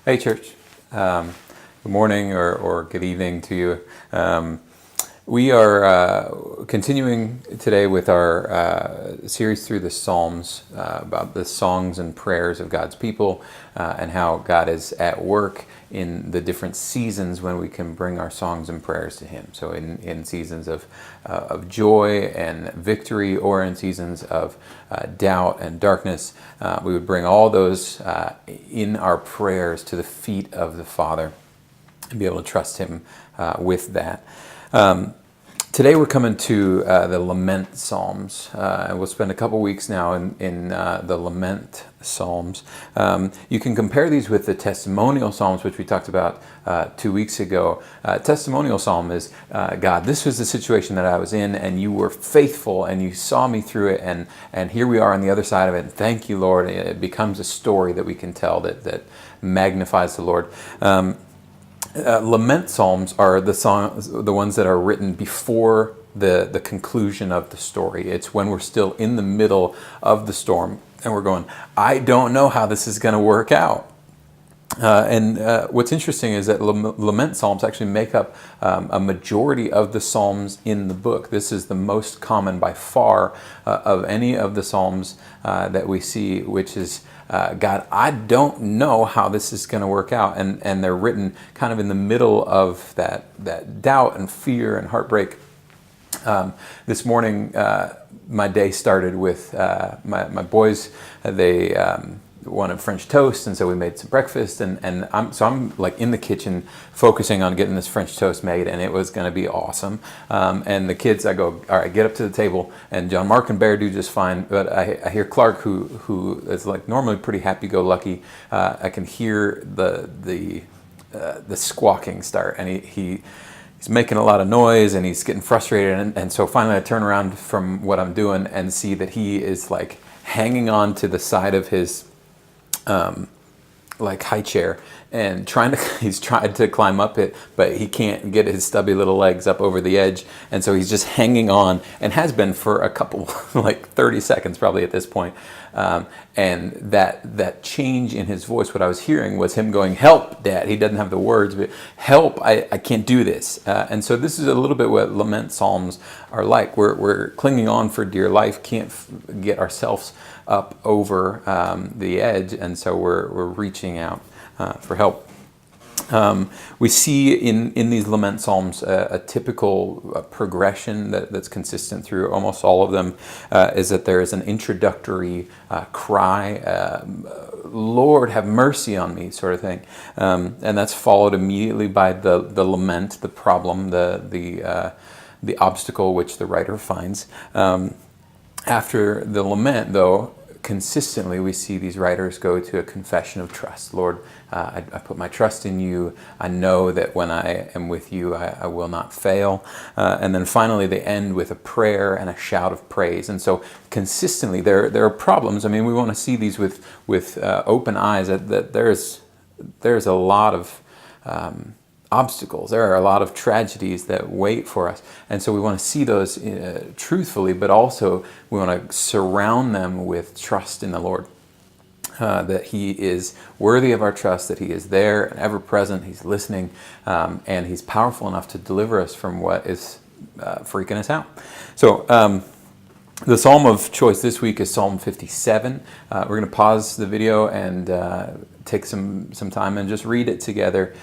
Hey, church. Good morning or good evening to you. We are continuing today with our series through the Psalms about the songs and prayers of God's people and how God is at work in the different seasons when we can bring our songs and prayers to Him. So in seasons of joy and victory, or in seasons of doubt and darkness, we would bring all those in our prayers to the feet of the Father and be able to trust Him with that. Today we're coming to the Lament Psalms, and we'll spend a couple weeks now in the Lament Psalms. You can compare these with the Testimonial Psalms, which we talked about 2 weeks ago. Testimonial Psalm is, God, this was the situation that I was in, and you were faithful, and you saw me through it, and here we are on the other side of it. Thank you, Lord. It becomes a story that we can tell that magnifies the Lord. Lament psalms are the ones that are written before the conclusion of the story. It's when we're still in the middle of the storm and we're going, I don't know how this is going to work out. And what's interesting is that lament psalms actually make up a majority of the psalms in the book. This is the most common by far of any of the psalms that we see, which is, God, I don't know how this is going to work out. And they're written kind of in the middle of that doubt and fear and heartbreak. This morning, my day started with my boys. They wanted French toast, and so we made some breakfast, and I'm like in the kitchen focusing on getting this French toast made, and it was going to be awesome. And the kids, I go, all right, get up to the table, and John Mark and Bear do just fine, but I hear Clark, who is like normally pretty happy-go-lucky. I can hear the squawking start, and he's making a lot of noise, and he's getting frustrated, and so finally I turn around from what I'm doing and see that he is like hanging on to the side of his like high chair and he's tried to climb up it, but he can't get his stubby little legs up over the edge, and so he's just hanging on, and has been for a couple like 30 seconds probably at this point. And that change in his voice, what I was hearing was him going, help, Dad. He doesn't have the words, but help, I can't do this. And so this is a little bit what lament psalms are like. We're clinging on for dear life, can't get ourselves up over the edge, and so we're reaching out for help. We see in these lament psalms a typical progression that's consistent through almost all of them, is that there is an introductory cry, Lord, have mercy on me, sort of thing, and that's followed immediately by the lament, the problem, the obstacle which the writer finds. After the lament, though, consistently we see these writers go to a confession of trust. Lord, I put my trust in you. I know that when I am with you, I will not fail. And then finally they end with a prayer and a shout of praise. And so consistently there are problems. I mean, we want to see these with open eyes, that there's a lot of obstacles. There are a lot of tragedies that wait for us. And so we want to see those truthfully, but also we want to surround them with trust in the Lord. That He is worthy of our trust, that He is there and ever present, He's listening, and He's powerful enough to deliver us from what is freaking us out. So the psalm of choice this week is Psalm 57. We're going to pause the video and take some time and just read it together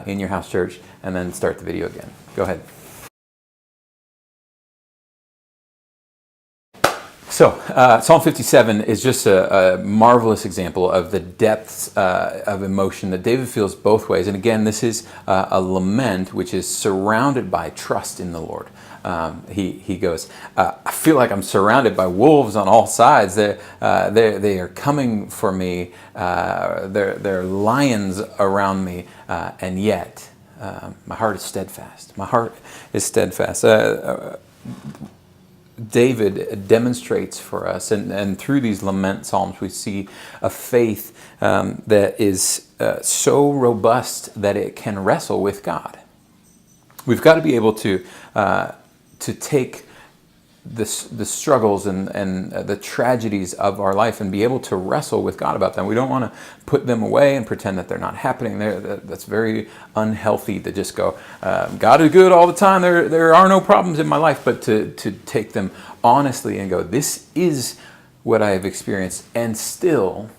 in your house church, and then start the video again. Go ahead. So Psalm 57 is just a marvelous example of the depths of emotion that David feels both ways. And again, this is a lament which is surrounded by trust in the Lord. He goes, I feel like I'm surrounded by wolves on all sides. They are coming for me. There are lions around me, and yet my heart is steadfast. My heart is steadfast. David demonstrates for us, and through these lament psalms, we see a faith that is so robust that it can wrestle with God. We've got to be able to take the struggles and the tragedies of our life and be able to wrestle with God about them. We don't want to put them away and pretend that they're not happening. That's very unhealthy to just go, God is good all the time. There are no problems in my life, but to take them honestly and go, this is what I have experienced, and still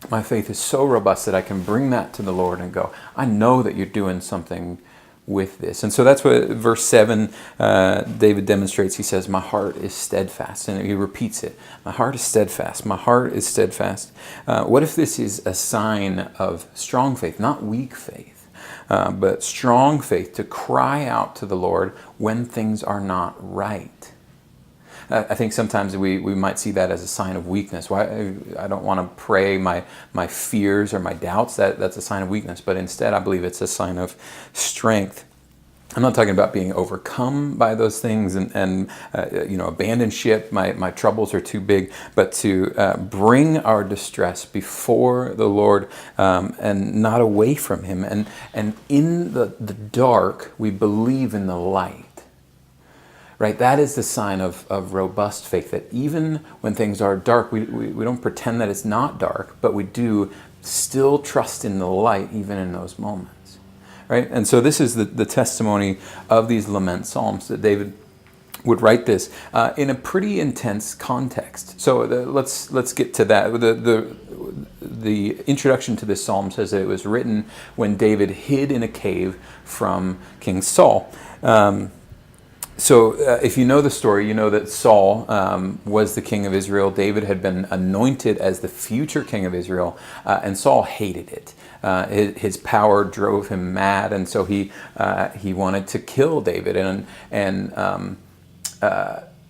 my faith is so robust that I can bring that to the Lord and go, I know that you're doing something with this. And so that's what verse 7, David demonstrates. He says, my heart is steadfast. And he repeats it. My heart is steadfast. My heart is steadfast. What if this is a sign of strong faith, not weak faith, but strong faith to cry out to the Lord when things are not right? I think sometimes we might see that as a sign of weakness. Why I don't want to pray my fears or my doubts. That's a sign of weakness. But instead, I believe it's a sign of strength. I'm not talking about being overcome by those things and abandon ship. My troubles are too big. But to bring our distress before the Lord and not away from Him. And in the dark, we believe in the light. Right, that is the sign of robust faith, that even when things are dark, we don't pretend that it's not dark, but we do still trust in the light even in those moments. Right? And so this is the testimony of these lament psalms, that David would write this in a pretty intense context. So let's get to that. The introduction to this psalm says that it was written when David hid in a cave from King Saul. So if you know the story, you know that Saul was the king of Israel. David had been anointed as the future king of Israel, and Saul hated it. His power drove him mad, and so he wanted to kill David, and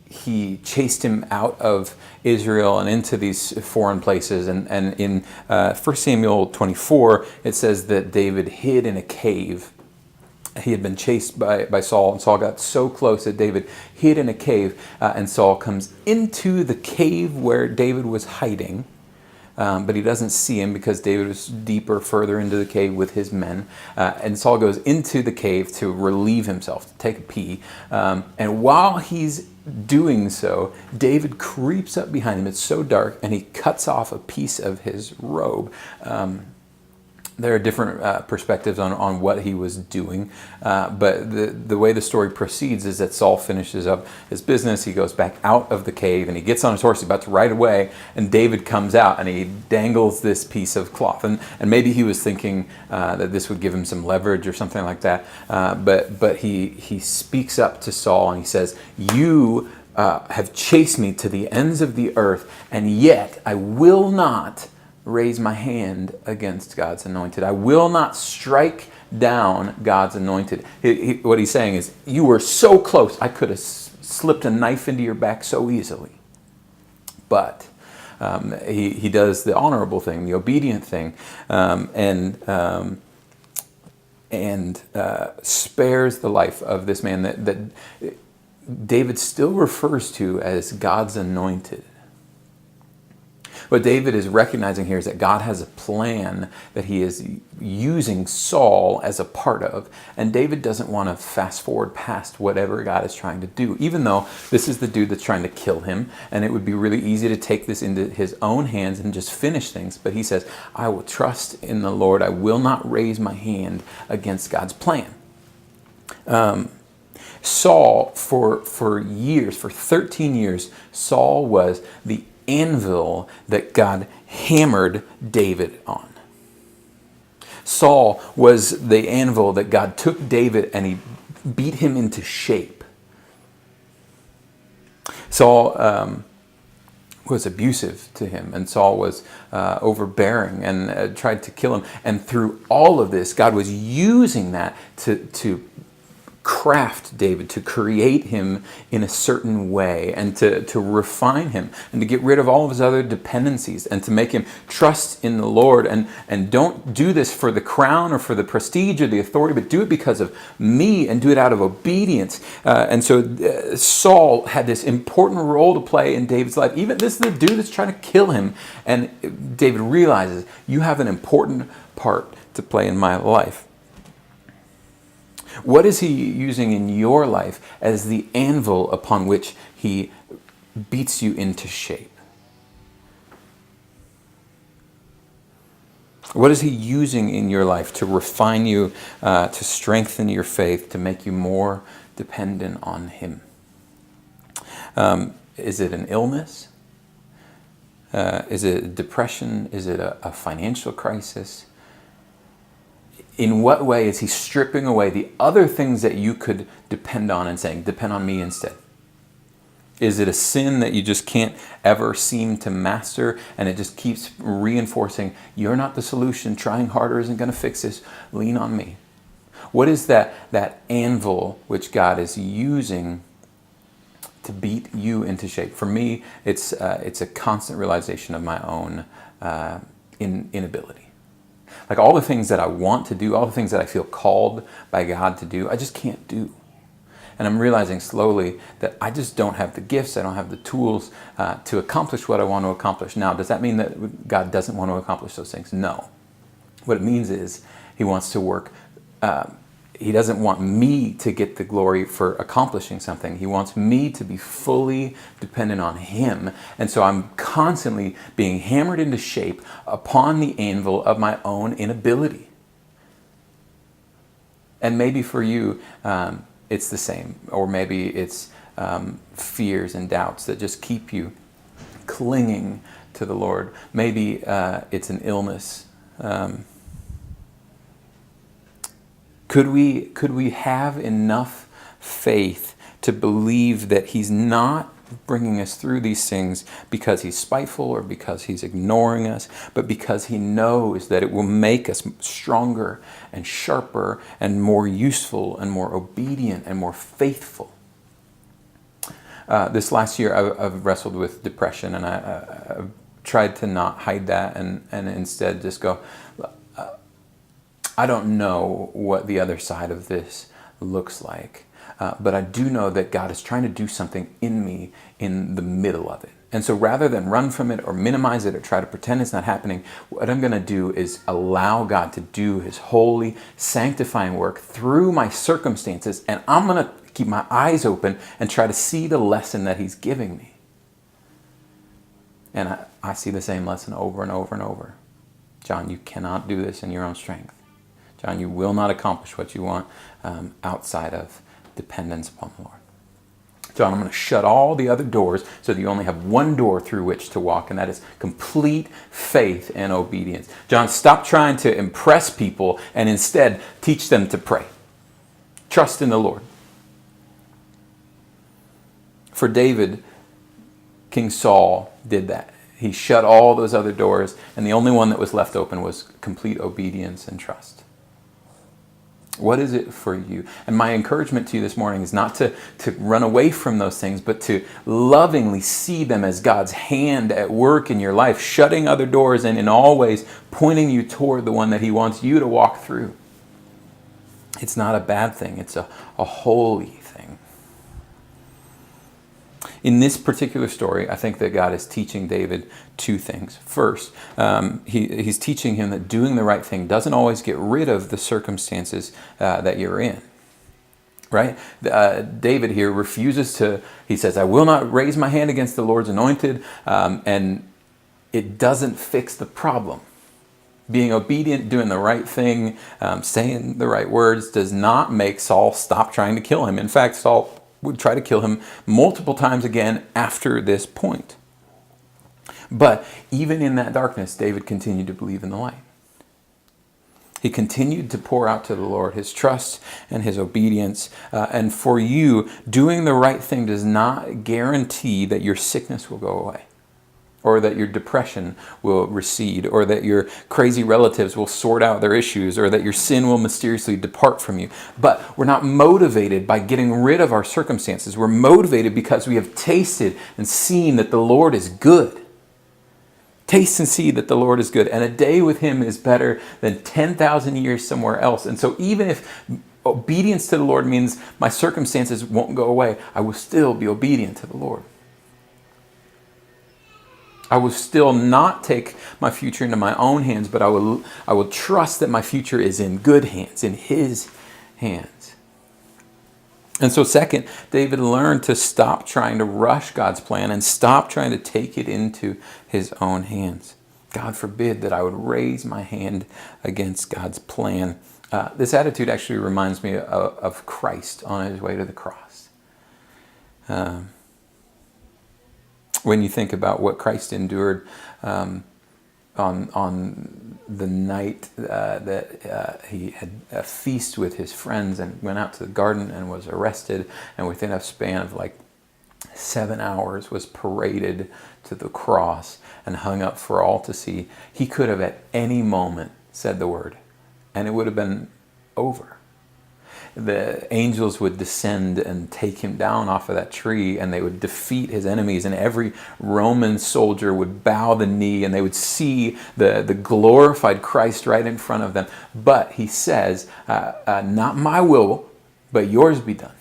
he chased him out of Israel and into these foreign places. And in 1 Samuel 24, it says that David hid in a cave. He had been chased by Saul, and Saul got so close that David hid in a cave, and Saul comes into the cave where David was hiding, but he doesn't see him because David was deeper, further into the cave with his men, and Saul goes into the cave to relieve himself, to take a pee, and while he's doing so, David creeps up behind him. It's so dark, and he cuts off a piece of his robe. There are different perspectives on what he was doing, but the way the story proceeds is that Saul finishes up his business. He goes back out of the cave, and he gets on his horse. He's about to ride away, and David comes out, and he dangles this piece of cloth. And maybe he was thinking that this would give him some leverage or something like that. But he speaks up to Saul, and he says, "You have chased me to the ends of the earth, and yet I will not raise my hand against God's anointed. I will not strike down God's anointed." What he's saying is, you were so close, I could have slipped a knife into your back so easily. But he does the honorable thing, the obedient thing, and spares the life of this man that David still refers to as God's anointed. What David is recognizing here is that God has a plan that he is using Saul as a part of, and David doesn't want to fast forward past whatever God is trying to do, even though this is the dude that's trying to kill him, and it would be really easy to take this into his own hands and just finish things. But he says, I will trust in the Lord. I will not raise my hand against God's plan. Saul, for years, for 13 years, Saul was the anvil that God hammered David on. Saul was the anvil that God took David and he beat him into shape. Saul was abusive to him, and Saul was overbearing and tried to kill him. And through all of this, God was using that to craft David, to create him in a certain way, and to refine him, and to get rid of all of his other dependencies, and to make him trust in the Lord, and don't do this for the crown or for the prestige or the authority, but do it because of me, and do it out of obedience. And so Saul had this important role to play in David's life. Even this is the dude that's trying to kill him, and David realizes, you have an important part to play in my life. What is he using in your life as the anvil upon which he beats you into shape? What is he using in your life to refine you, to strengthen your faith, to make you more dependent on him? Is it an illness? Is it depression? Is it a financial crisis? In what way is he stripping away the other things that you could depend on and saying, depend on me instead? Is it a sin that you just can't ever seem to master, and it just keeps reinforcing, you're not the solution, trying harder isn't going to fix this, lean on me? What is that anvil which God is using to beat you into shape? For me, it's a constant realization of my own inability. Like all the things that I want to do, all the things that I feel called by God to do, I just can't do. And I'm realizing slowly that I just don't have the gifts, I don't have the tools to accomplish what I want to accomplish. Now, does that mean that God doesn't want to accomplish those things? No. What it means is he wants to work, he doesn't want me to get the glory for accomplishing something. He wants me to be fully dependent on him. And so I'm constantly being hammered into shape upon the anvil of my own inability. And maybe for you, it's the same, or maybe it's fears and doubts that just keep you clinging to the Lord. Maybe it's an illness. Could we have enough faith to believe that he's not bringing us through these things because he's spiteful or because he's ignoring us, but because he knows that it will make us stronger and sharper and more useful and more obedient and more faithful? This last year I've wrestled with depression, and I've tried to not hide that and instead just go, I don't know what the other side of this looks like. But I do know that God is trying to do something in me in the middle of it. And so rather than run from it or minimize it or try to pretend it's not happening, what I'm going to do is allow God to do his holy, sanctifying work through my circumstances. And I'm going to keep my eyes open and try to see the lesson that he's giving me. And I see the same lesson over and over and over. John, you cannot do this in your own strength. John, you will not accomplish what you want outside of dependence upon the Lord. John, I'm going to shut all the other doors so that you only have one door through which to walk, and that is complete faith and obedience. John, stop trying to impress people and instead teach them to pray. Trust in the Lord. For David, King Saul did that. He shut all those other doors, and the only one that was left open was complete obedience and trust. What is it for you? And my encouragement to you this morning is not to run away from those things, but to lovingly see them as God's hand at work in your life, shutting other doors and in all ways pointing you toward the one that he wants you to walk through. It's not a bad thing. It's a holy thing. In this particular story, I think that God is teaching David two things. First, he's teaching him that doing the right thing doesn't always get rid of the circumstances that you're in. Right? David here refuses to, he says, I will not raise my hand against the Lord's anointed, and it doesn't fix the problem. Being obedient, doing the right thing, saying the right words does not make Saul stop trying to kill him. In fact, Saul would try to kill him multiple times again after this point. But even in that darkness, David continued to believe in the light. He continued to pour out to the Lord his trust and his obedience. And for you, doing the right thing does not guarantee that your sickness will go away, or that your depression will recede, or that your crazy relatives will sort out their issues, or that your sin will mysteriously depart from you. But we're not motivated by getting rid of our circumstances. We're motivated because we have tasted and seen that the Lord is good. Taste and see that the Lord is good. And a day with him is better than 10,000 years somewhere else. And so even if obedience to the Lord means my circumstances won't go away, I will still be obedient to the Lord. I will still not take my future into my own hands, but I will trust that my future is in good hands, in his hands. And so second, David learned to stop trying to rush God's plan and stop trying to take it into his own hands. God forbid that I would raise my hand against God's plan. This attitude actually reminds me of Christ on his way to the cross. When you think about what Christ endured on the night that he had a feast with his friends and went out to the garden and was arrested, and within a span of like 7 hours was paraded to the cross and hung up for all to see. He could have at any moment said the word and it would have been over. The angels would descend and take him down off of that tree, and they would defeat his enemies, and every Roman soldier would bow the knee, and they would see the glorified Christ right in front of them. But he says, not my will, but yours be done.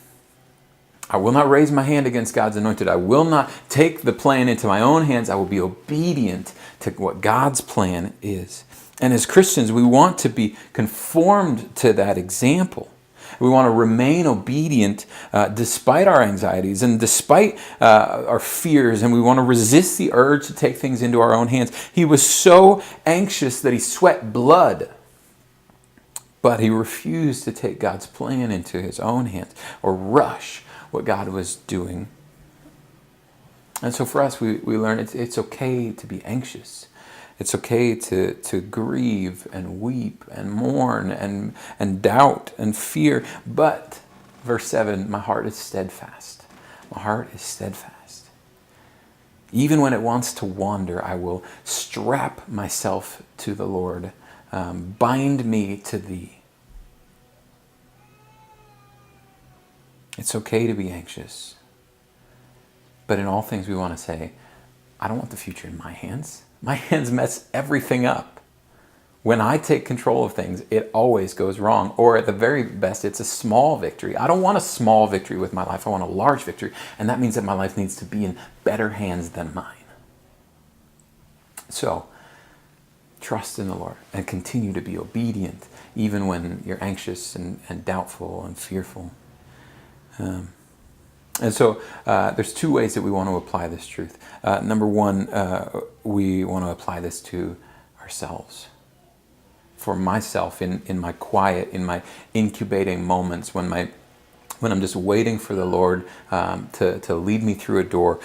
I will not raise my hand against God's anointed. I will not take the plan into my own hands. I will be obedient to what God's plan is. And as Christians, we want to be conformed to that example. We want to remain obedient despite our anxieties and despite our fears, and we want to resist the urge to take things into our own hands. He was so anxious that he sweat blood, but he refused to take God's plan into his own hands or rush what God was doing. And so for us, we learn it's okay to be anxious. It's okay to grieve and weep and mourn and doubt and fear. But, verse 7, my heart is steadfast. My heart is steadfast. Even when it wants to wander, I will strap myself to the Lord. Bind me to thee. It's okay to be anxious. But in all things we want to say, I don't want the future in my hands. My hands mess everything up. When I take control of things, it always goes wrong. Or at the very best, it's a small victory. I don't want a small victory with my life. I want a large victory. And that means that my life needs to be in better hands than mine. So, trust in the Lord and continue to be obedient, even when you're anxious and doubtful and fearful. And so there's two ways that we want to apply this truth. Number one, we want to apply this to ourselves. For myself, in my quiet, in my incubating moments, when I'm just waiting for the Lord to lead me through a door,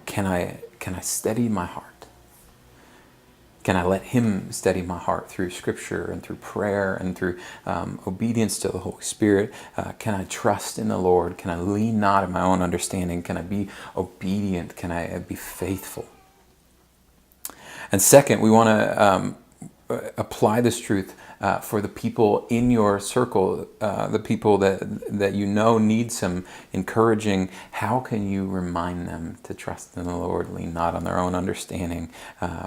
can I steady my heart? Can I let Him steady my heart through Scripture and through prayer and through obedience to the Holy Spirit? Can I trust in the Lord? Can I lean not on my own understanding? Can I be obedient? Can I be faithful? And second, we want to apply this truth for the people in your circle, the people that you know need some encouraging. How can you remind them to trust in the Lord, lean not on their own understanding,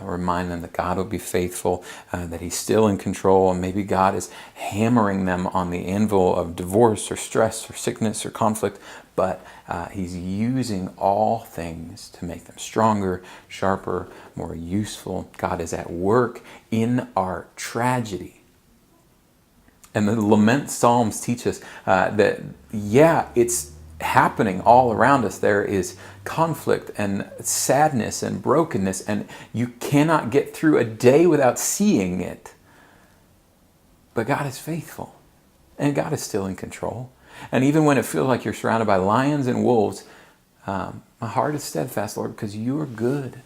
remind them that God will be faithful, that He's still in control, and maybe God is hammering them on the anvil of divorce or stress or sickness or conflict, but He's using all things to make them stronger, sharper, more useful. God is at work in our tragedy. And the Lament Psalms teach us that, it's happening all around us. There is conflict and sadness and brokenness, and you cannot get through a day without seeing it. But God is faithful, and God is still in control. And even when it feels like you're surrounded by lions and wolves, my heart is steadfast, Lord, because you are good.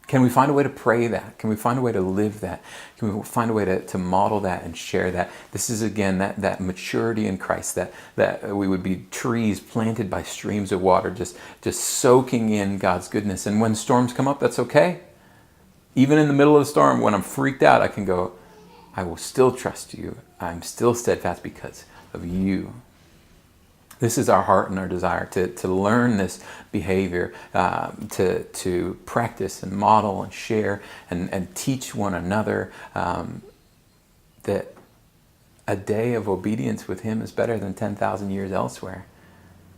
Can we find a way to pray that? Can we find a way to live that? Can we find a way to model that and share that? This is, again, that maturity in Christ, that we would be trees planted by streams of water, just soaking in God's goodness. And when storms come up, that's okay. Even in the middle of the storm, when I'm freaked out, I can go, I will still trust you. I'm still steadfast because of you. This is our heart and our desire to learn this behavior, to practice and model and share and teach one another that a day of obedience with Him is better than 10,000 years elsewhere.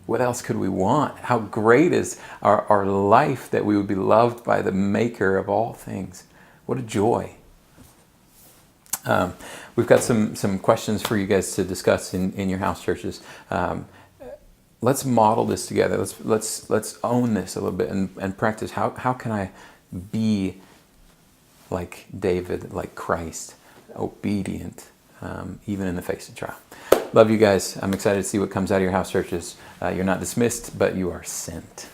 What else could we want? How great is our life that we would be loved by the Maker of all things. What a joy. We've got some questions for you guys to discuss in your house churches. Let's model this together. Let's own this a little bit and practice. How can I be like David, like Christ, obedient, even in the face of trial? Love you guys. I'm excited to see what comes out of your house churches. You're not dismissed, but you are sent.